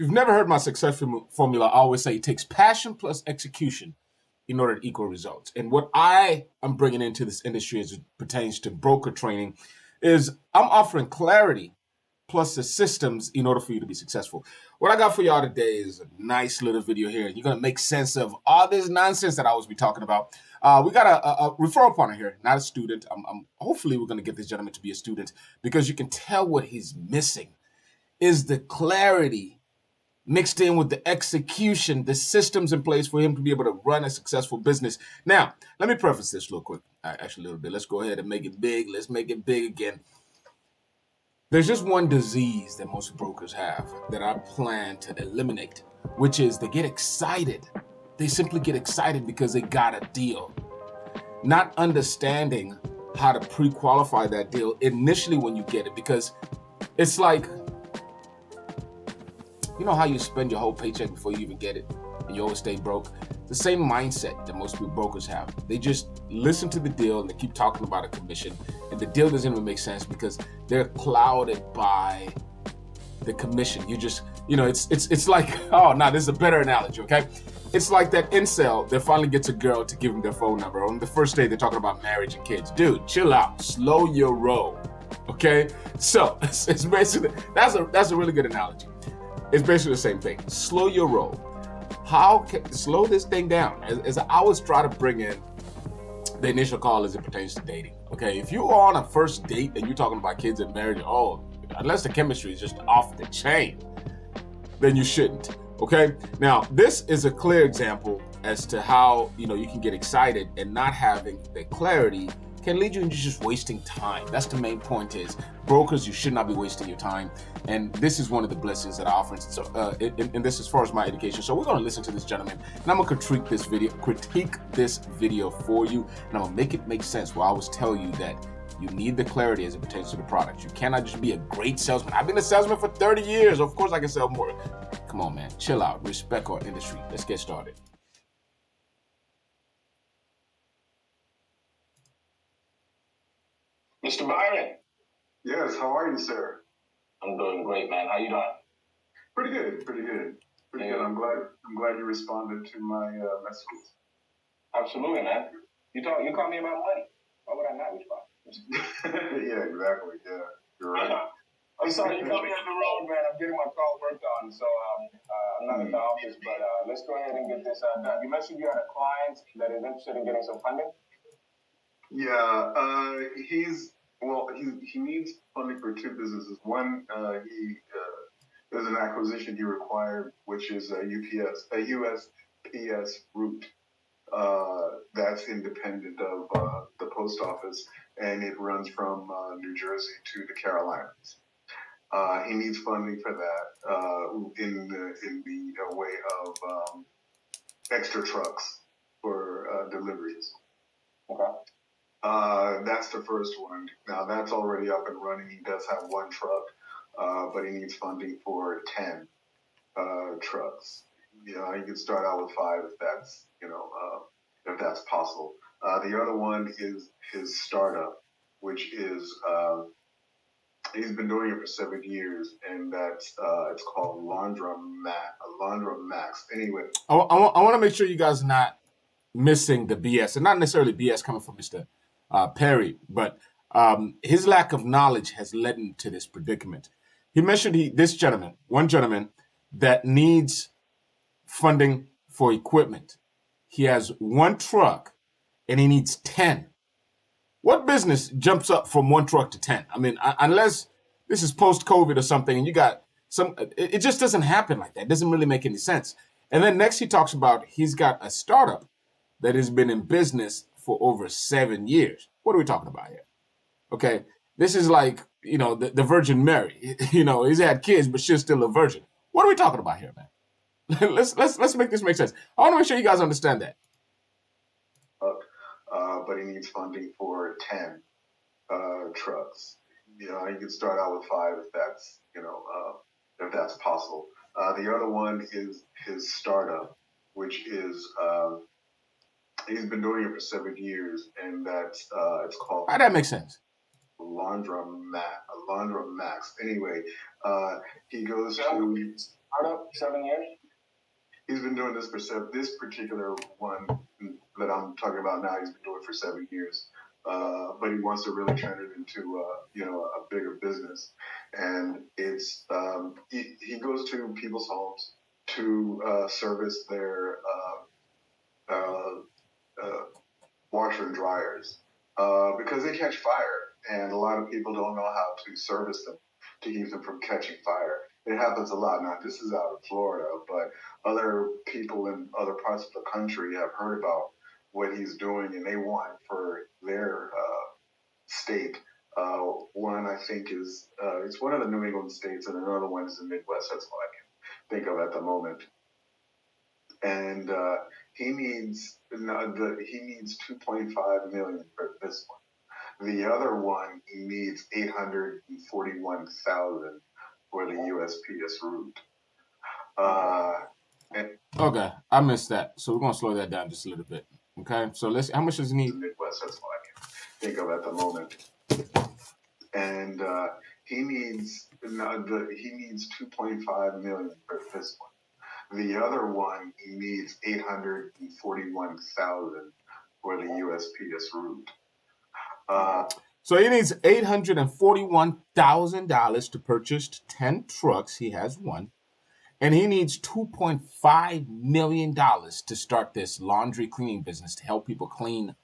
you've never heard my success formula, I always say it takes passion plus execution in order to equal results. And what I am bringing into this industry as it pertains to broker training is I'm offering clarity plus the systems in order for you to be successful. What I got for y'all today is a nice little video here. You're going to make sense of all this nonsense that I was be talking about. We got a referral partner here, not a student. Hopefully we're going to get this gentleman to be a student because you can tell what he's missing is the clarity mixed in with the execution, the systems in place for him to be able to run a successful business. Now, let me preface this real quick, actually a little bit. Let's go ahead and make it big. Let's make it big again. There's just one disease that most brokers have that I plan to eliminate, which is they get excited. They simply get excited because they got a deal, not understanding how to pre-qualify that deal initially when you get it, because it's like, you know how you spend your whole paycheck before you even get it and you always stay broke? The same mindset that most brokers have. They just listen to the deal and they keep talking about a commission, and the deal doesn't even make sense because they're clouded by the commission. It's like, oh, no, this is a better analogy, okay? It's like that incel that finally gets a girl to give him their phone number. On the first day, they're talking about marriage and kids. Dude, chill out. Slow your roll, okay? So it's basically, that's a really good analogy. It's basically the same thing. Slow your roll. Slow this thing down? As I always try to bring in the initial call as it pertains to dating. Okay, if you are on a first date and you're talking about kids and marriage, unless the chemistry is just off the chain, then you shouldn't. Okay, now this is a clear example as to how you can get excited and not having the clarity can lead you into just wasting time. That's the main point is, brokers, you should not be wasting your time. And this is one of the blessings that I offer. So, and this as far as my education. So we're going to listen to this gentleman, and I'm going to critique this video for you, and I'm going to make it make sense. Where I always tell you that you need the clarity as it pertains to the product. You cannot just be a great salesman. I've been a salesman for 30 years. Of course I can sell more. Come on, man. Chill out. Respect our industry. Let's get started. Mr. Byron. Yes, how are you, sir? I'm doing great, man. How you doing? Pretty good. I'm glad you responded to my messages. Absolutely, man. You call me about money. Why would I not respond? Yeah, exactly. Yeah, you're right. I'm sorry, you caught me on the road, man. I'm getting my car worked on, so I'm not at the office, but let's go ahead and get this done. You mentioned you had a client that is interested in getting some funding? Yeah, he needs funding for two businesses. One, there's an acquisition he required, which is a USPS route that's independent of the post office, and it runs from New Jersey to the Carolinas. He needs funding for that in the way of extra trucks for deliveries. Okay. That's the first one. Now that's already up and running. He does have one truck, but he needs funding for 10 trucks. He can start out with 5 if that's possible. The other one is his startup, which is he's been doing it for 7 years, and that's it's called Laundromax. Anyway, I want to make sure you guys are not missing the BS, and not necessarily BS coming from Mr. Perry, but his lack of knowledge has led him to this predicament. He mentioned one gentleman that needs funding for equipment. He has one truck and he needs 10. What business jumps up from one truck to 10? I mean, unless this is post-COVID or something and you got it just doesn't happen like that. It doesn't really make any sense. And then next he talks about he's got a startup that has been in business for over 7 years. What are we talking about here? Okay, this is like, the Virgin Mary. He's had kids, but she's still a virgin. What are we talking about here, man? let's make this make sense. I want to make sure you guys understand that. But he needs funding for 10 trucks. He can start out with 5 if that's possible. The other one is his startup, which is he's been doing it for 7 years, and that's it's called. How that makes sense? Laundromax. Anyway, he goes to Startup, 7 years. He's been doing this for this particular one that I'm talking about now. He's been doing it for 7 years, but he wants to really turn it into a bigger business. And it's he goes to people's homes to service their washer and dryers because they catch fire, and a lot of people don't know how to service them to keep them from catching fire. It happens a lot. Now, this is out of Florida, but other people in other parts of the country have heard about what he's doing, and they want for their state. One, I think, is it's one of the New England states, and another one is the Midwest. That's all I can think of at the moment. And he needs 2.5 million for this one. The other one, he needs 841,000 for the USPS route. Okay, I missed that. So we're gonna slow that down just a little bit. Okay, so how much does he need? Midwest, that's all I can think of at the moment. And he needs 2.5 million for this one. The other one, he needs 841,000 for the USPS route. So he needs $841,000 to purchase 10 trucks. He has one. And he needs $2.5 million to start this laundry cleaning business to help people clean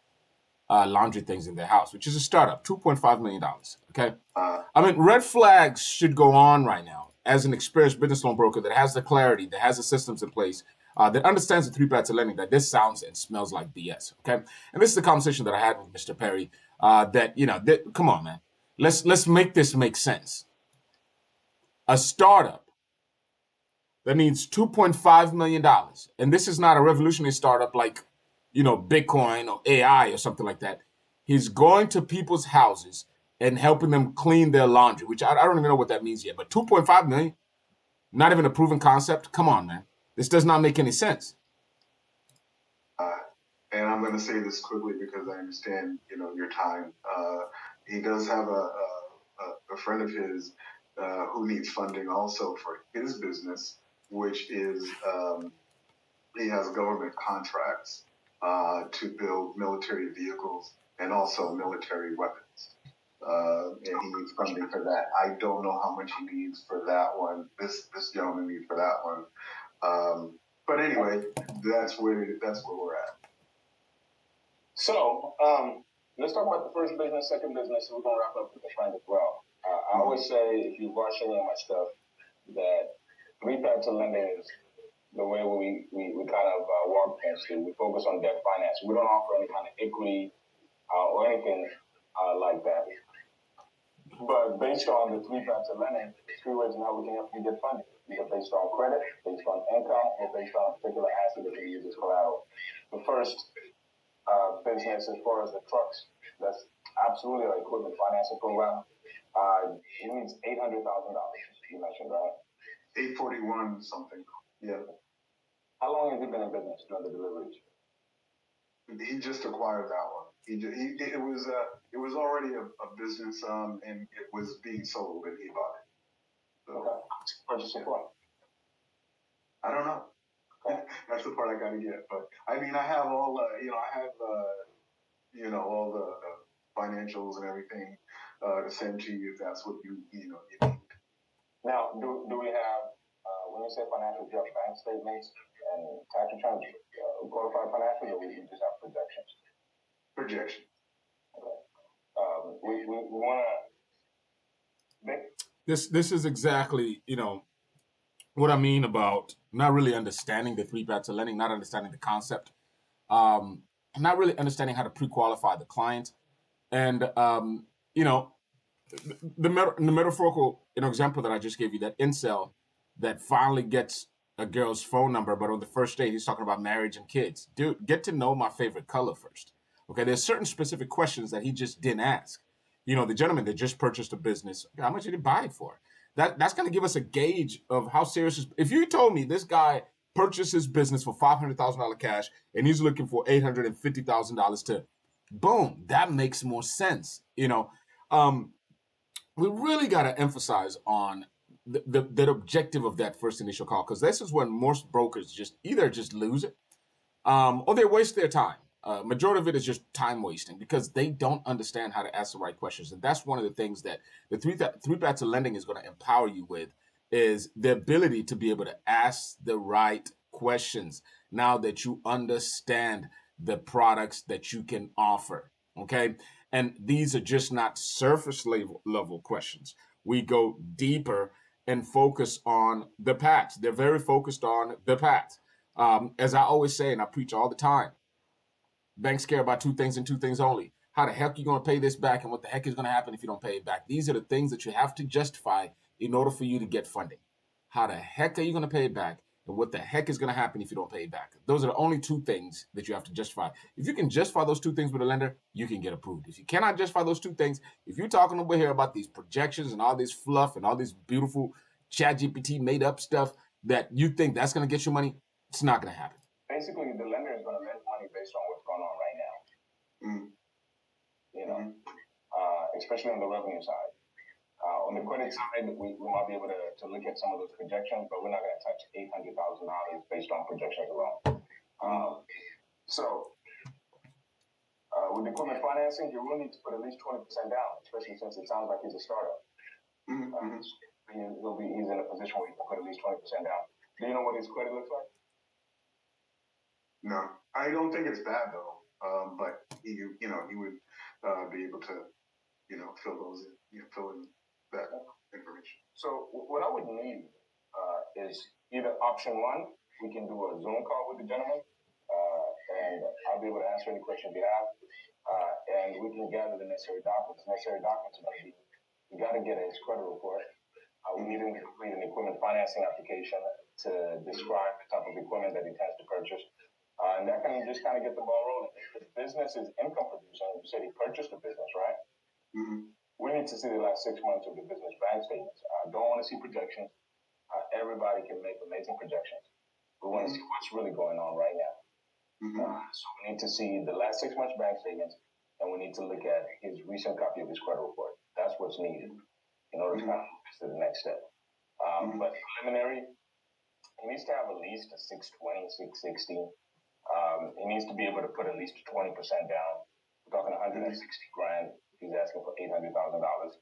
laundry things in their house, which is a startup. $2.5 million. Okay. I mean, red flags should go on right now as an experienced business loan broker that has the clarity, that has the systems in place, that understands the three paths of lending, that this sounds and smells like BS. Okay. And this is the conversation that I had with Mr. Perry. Come on, man. Let's make this make sense. A startup that needs $2.5 million. And this is not a revolutionary startup like, Bitcoin or AI or something like that. He's going to people's houses and helping them clean their laundry, which I don't even know what that means yet. But 2.5 million, not even a proven concept. Come on, man. This does not make any sense. And I'm going to say this quickly because I understand, your time. He does have a friend of his who needs funding also for his business, which is he has government contracts to build military vehicles and also military weapons. And he needs funding for that. I don't know how much he needs for that one. This gentleman needs for that one. But anyway, that's where we're at. So, let's talk about the first business, second business, and we're going to wrap up with the friend as well. I always say, if you watch any of my stuff, that three paths of lending is the way we kind of walk against it. We focus on debt finance. We don't offer any kind of equity or anything like that. But based on the three paths of lending, three ways in how we can help you get funding. Either based on credit, based on income, or based on a particular asset that you use as collateral. The first business, as far as the trucks, that's absolutely an equipment financing program. It needs $800,000. You mentioned, right? 841 something. Yeah. How long has he been in business doing the deliveries? He just acquired that one. It was already a business, and it was being sold, and he bought it. So, okay. Purchase support. I don't know. Okay. That's the part I got to get. But I mean, I have all all the financials and everything to send to you if that's what you need. Now, do we have when you say financials, do you have bank statements and tax returns, qualified financials, or we just have projections? Projections. Okay. We want to. This is exactly, what I mean about not really understanding the three paths of lending, not understanding the concept, not really understanding how to pre-qualify the client. And, the metaphorical example that I just gave you, that incel that finally gets a girl's phone number, but on the first date, he's talking about marriage and kids. Dude, get to know my favorite color first. Okay, there's certain specific questions that he just didn't ask. The gentleman that just purchased a business, how much did he buy it for? That's going to give us a gauge of how serious. If you told me this guy purchased his business for $500,000 cash and he's looking for $850,000 to, boom, that makes more sense. We really got to emphasize on the objective of that first initial call, because this is when most brokers just either just lose it, or they waste their time. Majority of it is just time wasting because they don't understand how to ask the right questions, and that's one of the things that the three paths of lending is going to empower you with is the ability to be able to ask the right questions now that you understand the products that you can offer. Okay, and these are just not surface level questions. We go deeper and focus on the paths. They're very focused on the paths. As I always say, and I preach all the time, banks care about two things and two things only. How the heck are you going to pay this back, and what the heck is going to happen if you don't pay it back? These are the things that you have to justify in order for you to get funding. How the heck are you going to pay it back, and what the heck is going to happen if you don't pay it back? Those are the only two things that you have to justify. If you can justify those two things with a lender, you can get approved. If you cannot justify those two things, if you're talking over here about these projections and all this fluff and all this beautiful ChatGPT made up stuff that you think that's going to get you money, it's not going to happen. Basically, the lender is going to lend money based on what's going on right now. You know, especially on the revenue side. On the credit side, we might be able to look at some of those projections, but we're not going to touch $800,000 based on projections alone. With equipment financing, you will need to put at least 20% down, especially since it sounds like he's a startup. He'll be easy in a position where he can put at least 20% down. Do you know what his credit looks like? No, I don't think it's bad though. But he would be able to, fill in that information. So what I would need is either option one, we can do a Zoom call with the gentleman, and I'll be able to answer any questions you have, and we can gather the necessary documents. The necessary documents are going to be, you got to get his credit report. We need him to complete an equipment financing application to describe the type of equipment that he intends to purchase. And that can just kind of get the ball rolling. If the business is income producing, you said he purchased a business, right? We need to see the last 6 months of the business bank statements. I don't want to see projections. Everybody can make amazing projections. We want to see what's really going on right now. So we need to see the last 6 months bank statements, and we need to look at his recent copy of his credit report. That's what's needed in order to kind of move to the next step. But preliminary, he needs to have at least a 620, 660. He needs to be able to put at least 20% down. We're talking 160 grand. He's asking for $800,000. That's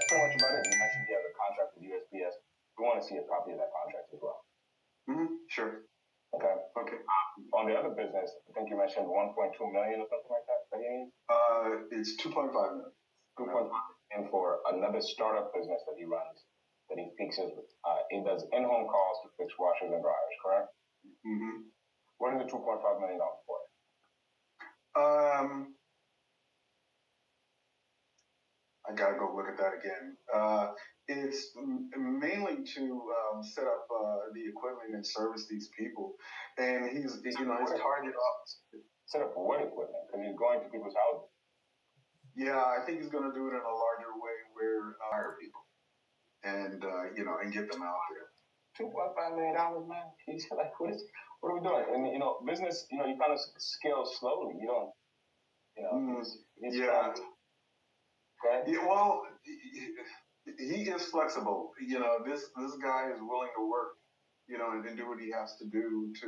pretty much about it. You mentioned he has a contract with USPS. We want to see a copy of that contract as well. Sure. Okay. On the other business, I think you mentioned 1.2 million or something like that he needs? It's 2.5 million. 2.5 million for another startup business that he runs, that he fixes. He does in-home calls to fix washers and dryers, correct? What is the $2.5 million for? I gotta go look at that again. It's mainly to set up the equipment and service these people, and his target office. Set up what equipment? Because he's going to people's houses. Yeah, I think he's going to do it in a larger way where hire people and and get them out there. $2.5 million, man. He's like, what are we doing? And business, you kind of scale slowly. You don't, he's yeah. Okay. Yeah, well, he is flexible. This guy is willing to work, and do what he has to do to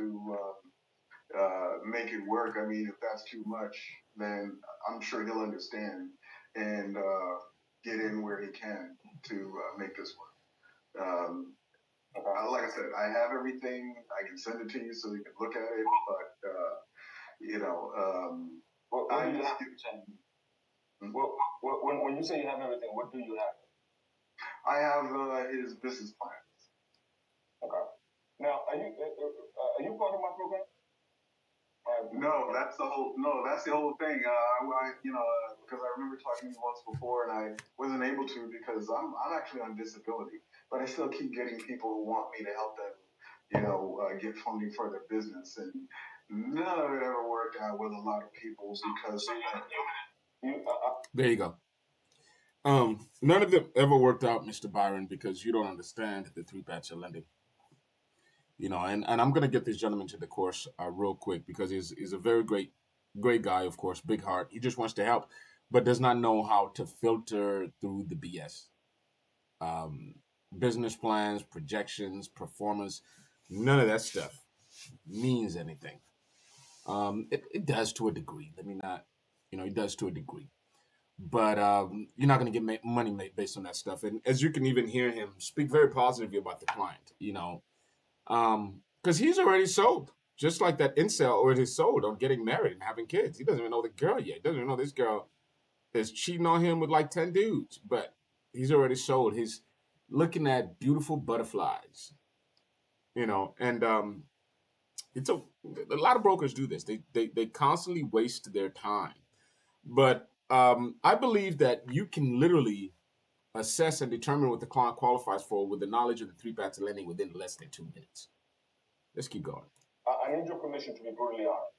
make it work. I mean, if that's too much, then I'm sure he'll understand and get in where he can to make this work. Like I said, I have everything. I can send it to you so you can look at it. But when you say you have everything, what do you have? I have his business plans. Okay. Now, are you part of my program? No, that's the whole thing. Because I remember talking to you once before, and I wasn't able to because I'm actually on disability, but I still keep getting people who want me to help them, get funding for their business, and none of it ever worked out with a lot of people because. There you go. None of them ever worked out, Mr. Byron, because you don't understand the three paths of lending. And I'm going to get this gentleman to the course real quick because he's a very great guy, of course, big heart. He just wants to help, but does not know how to filter through the BS. um, business plans, projections, performance. None of that stuff means anything. It does to a degree. Let me not, it does to a degree. But you're not going to get money made based on that stuff. And as you can even hear him speak very positively about the client, because he's already sold, just like that incel already sold on getting married and having kids. He doesn't even know the girl yet. He doesn't even know this girl is cheating on him with like 10 dudes, but he's already sold. He's looking at beautiful butterflies, and it's a lot of brokers do this. They constantly waste their time. But I believe that you can literally assess and determine what the client qualifies for with the knowledge of the three paths of lending within less than 2 minutes. Let's keep going. I need your permission to be brutally honest.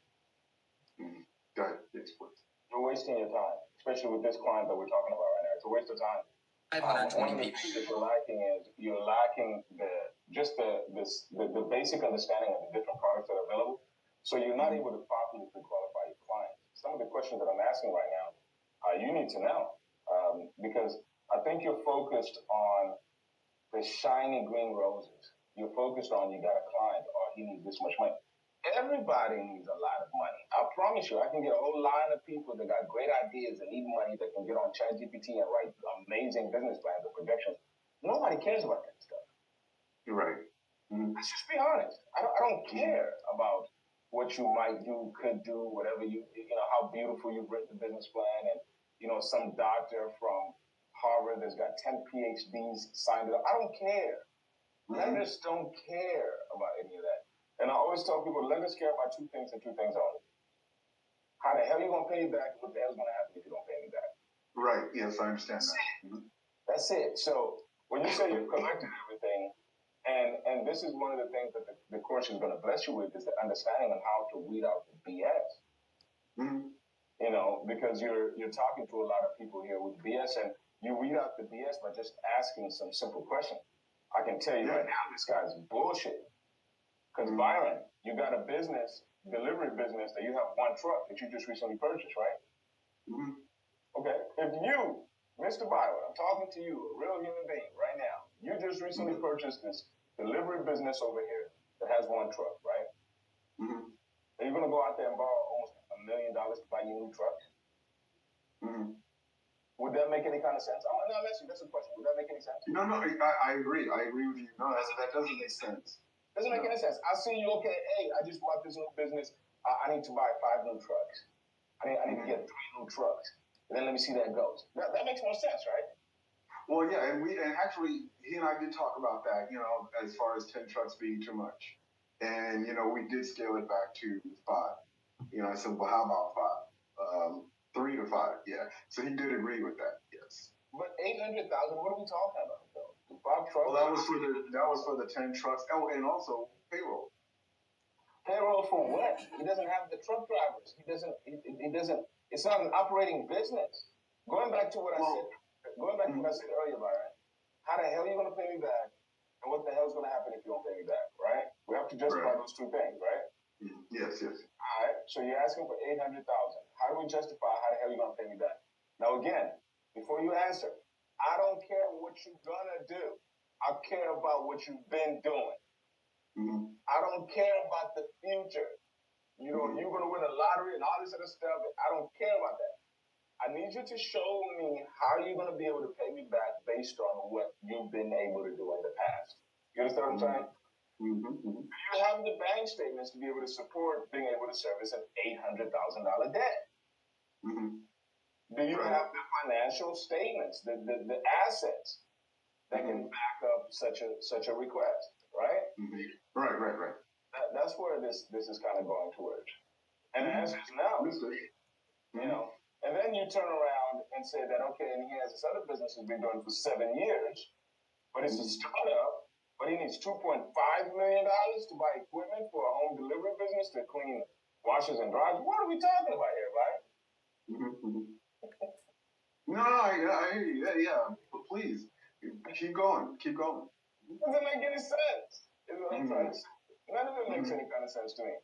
Go ahead. Yes, please. You're wasting your time, especially with this client that we're talking about right now. It's a waste of time. 520 One of the things that you're lacking is you're lacking the basic understanding of the different products that are available. So you're not able to properly qualify your clients. Some of the questions that I'm asking right now, you need to know because I think you're focused on the shiny green roses. You're focused on you got a client or he needs this much money. Everybody needs a lot of money. I promise you, I can get a whole line of people that got great ideas and need money that can get on ChatGPT and write amazing business plans and projections. Nobody cares about that stuff. You're right. Let's just be honest. I don't care about what you might do, could do, whatever how beautiful you've written the business plan and, some doctor from Harvard that's got 10 PhDs signed it up. I don't care. Lenders don't care about any of that. And I always tell people, lenders care about two things and two things only. How the hell are you going to pay me back and what the hell is going to happen if you don't pay me back? Right. Yes, I understand that. That's it. So when you say you've collected everything, and this is one of the things that the course is going to bless you with is the understanding on how to weed out the BS. Because you're talking to a lot of people here with BS, and you weed out the BS by just asking some simple questions. I can tell you right now, this guy's bullshit. Because Byron, you got a delivery business that you have one truck that you just recently purchased, right? Okay. If you, Mr. Byron, I'm talking to you, a real human being right now, you just recently purchased this delivery business over here that has one truck, right? Are you going to go out there and borrow almost $1 million to buy you new trucks? Would that make any kind of sense? No, I'm asking you, that's a question. Would that make any sense? No, I agree. I agree with you. No, that doesn't make sense. Doesn't make any sense. I see you, okay, hey, I just bought this new business. I need to buy 5 new trucks. I need to get 3 new trucks. And then let me see how that goes. That makes more sense, right? Well, yeah, and actually, he and I did talk about that, as far as 10 trucks being too much. And, we did scale it back to 5. I said, well, how about 5? 3 to 5, yeah. So he did agree with that, yes. But 800,000, what are we talking about, though? 5 trucks? Well, that was for the 10 trucks. Oh, and also payroll. Payroll for what? He doesn't have the truck drivers. He doesn't. It's not an operating business. Going back to what I said earlier, Byron. How the hell are you going to pay me back? And what the hell is going to happen if you don't pay me back? Right? We have to justify those two things, right? Yes. All right. So you're asking for 800,000. How do we justify how the hell you're going to pay me back? Now again, before you answer, I don't care what you're gonna do. I care about what you've been doing. I don't care about the future. You're gonna win a lottery and all this other stuff. I don't care about that. I need you to show me how you're gonna be able to pay me back based on what you've been able to do in the past. You understand what I'm saying? Do you have the bank statements to be able to support being able to service an $800,000 debt? Do you have the financial statements, the assets that can back up such a request, right? Right. That's where this is kind of going towards. And the answer is no. And then you turn around and say that, okay, and he has this other business he's been doing for 7 years, but it's a startup, but he needs $2.5 million to buy equipment for a home delivery business to clean washers and dryers. What are we talking about here, right? No, I hear you. Yeah, but please, keep going. It doesn't make any sense. Is what I'm trying to say. None of it makes any kind of sense to me.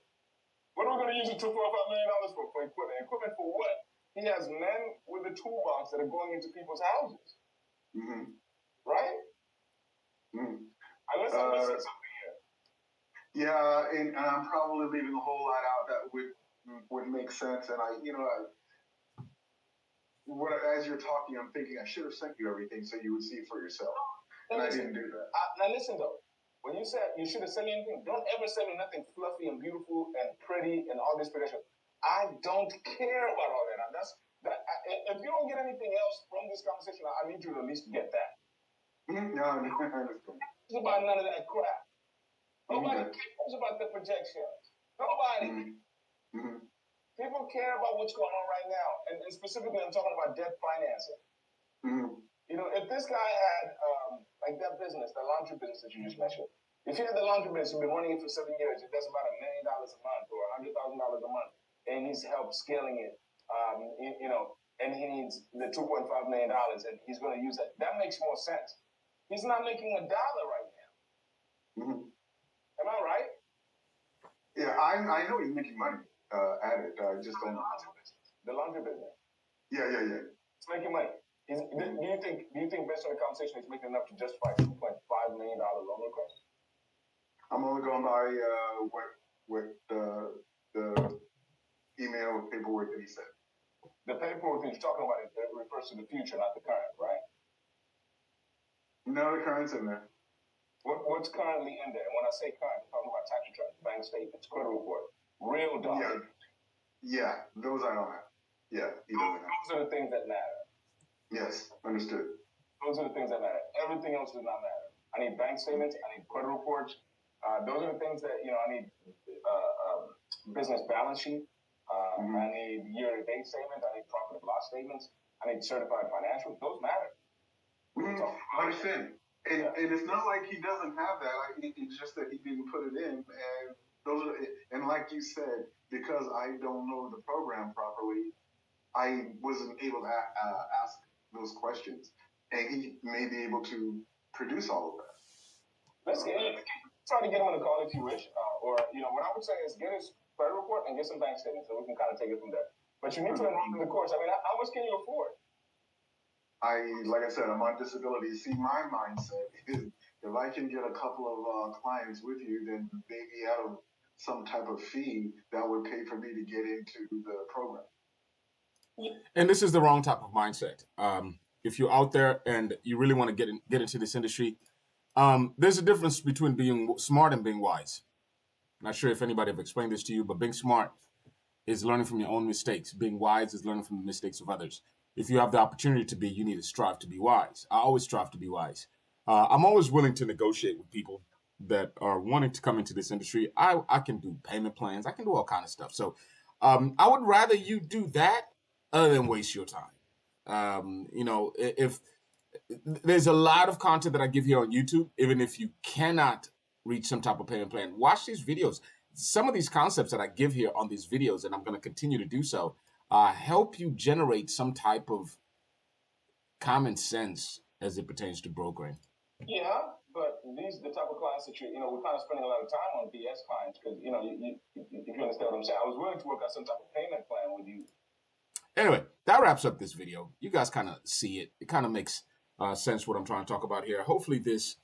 What are we going to use the $2.5 million for equipment? Equipment for what? He has men with a toolbox that are going into people's houses. Right? Unless I'm missing something here. Yeah, and I'm probably leaving a whole lot out that would make sense. And as you're talking, I'm thinking I should have sent you everything so you would see for yourself. And I didn't do that. Now listen though, when you said you should have sent me anything, don't ever send me nothing fluffy and beautiful and pretty and all this production. I don't care about all that. If you don't get anything else from this conversation, I need you to at least get that. No, I understand. It's about none of that crap. Nobody cares about the projections. Nobody. People care about what's going on right now, and specifically, I'm talking about debt financing. If this guy had like that business, the laundry business that you just mentioned, if he had the laundry business, he's been running it for 7 years, it does about $1 million a month or $100,000 a month, and he's helped scaling it, and he needs the $2.5 million, and he's going to use that. That makes more sense. He's not making $1 right now. Am I right? Yeah, I know he's making money at it. I just don't know. The laundry business. Yeah. It's making money. Do you think based on the conversation he's making enough to justify $2.5 million loan request? I'm only going by what the email with paperwork that he said. The paperwork that you're talking about, it refers to the future, not the current, right? No, the current's in there. What's currently in there? And when I say current, I'm talking about tax returns, bank statements, credit report, real documents. Yeah, those I don't have. Yeah, he doesn't have. Those are the things that matter. Yes, understood. Those are the things that matter. Everything else does not matter. I need bank statements. I need credit reports. Those are the things that, I need business balance sheet. I need year-to-date statements. I need profit and loss statements. I need certified financials. Those matter. I understand. And it's not like he doesn't have that. It's just that he didn't put it in. And like you said, because I don't know the program properly, I wasn't able to ask those questions. And he may be able to produce all of that. Let's try to get him on the call if you wish. Or what I would say is get his credit report and get some bank statements so we can kind of take it from there. But you need to enroll in the course. I mean, how much can you afford? Like I said, I'm on disability. See, my mindset is if I can get a couple of clients with you, then maybe out of some type of fee that would pay for me to get into the program. And this is the wrong type of mindset. If you're out there and you really want to get into this industry, there's a difference between being smart and being wise. Not sure if anybody have explained this to you, but being smart is learning from your own mistakes. Being wise is learning from the mistakes of others. If you have the opportunity to be, you need to strive to be wise. I always strive to be wise. I'm always willing to negotiate with people that are wanting to come into this industry. I can do payment plans. I can do all kind of stuff. So I would rather you do that other than waste your time. If there's a lot of content that I give here on YouTube, even if you cannot reach some type of payment plan, watch these videos. Some of these concepts that I give here on these videos, and I'm going to continue to do so, help you generate some type of common sense as it pertains to brokering. Yeah, but these the type of clients that we're kind of spending a lot of time on BS clients because if you understand what I'm saying, I was willing to work out some type of payment plan with you. Anyway, that wraps up this video. You guys kind of see it. It kind of makes sense what I'm trying to talk about here. Hopefully this.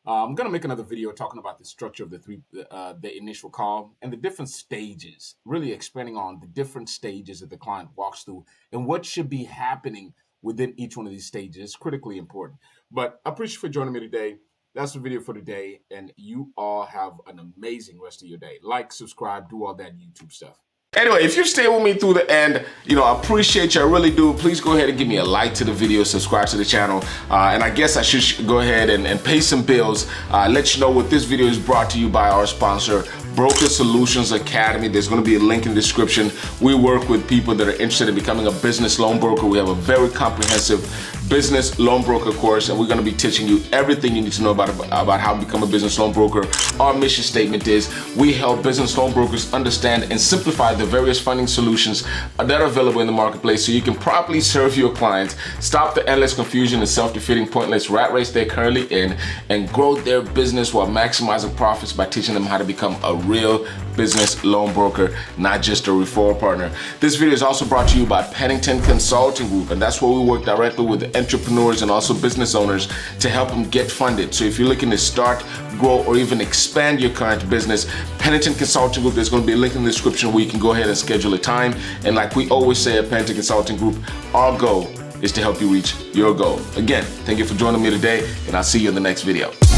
I'm going to make another video talking about the structure of the initial call and the different stages, really expanding on the different stages that the client walks through and what should be happening within each one of these stages. It's critically important. But I appreciate you for joining me today. That's the video for today. And you all have an amazing rest of your day. Like, subscribe, do all that YouTube stuff. Anyway, if you stay with me through the end, I appreciate you. I really do. Please go ahead and give me a like to the video, subscribe to the channel. And I guess I should go ahead and pay some bills. Let you know what this video is brought to you by our sponsor, Broker Solutions Academy. There's going to be a link in the description. We work with people that are interested in becoming a business loan broker. We have a very comprehensive business loan broker course, and we're going to be teaching you everything you need to know about how to become a business loan broker. Our mission statement is we help business loan brokers understand and simplify the various funding solutions that are available in the marketplace so you can properly serve your clients, stop the endless confusion and self-defeating pointless rat race they're currently in, and grow their business while maximizing profits by teaching them how to become a real business loan broker, not just a referral partner. This video is also brought to you by Pennington Consulting Group, and that's where we work directly with entrepreneurs and also business owners to help them get funded. So if you're looking to start, grow, or even expand your current business, Pennington Consulting Group, there's going to be a link in the description where you can go ahead and schedule a time. And like we always say at Pennington Consulting Group, our goal is to help you reach your goal. Again, thank you for joining me today, and I'll see you in the next video.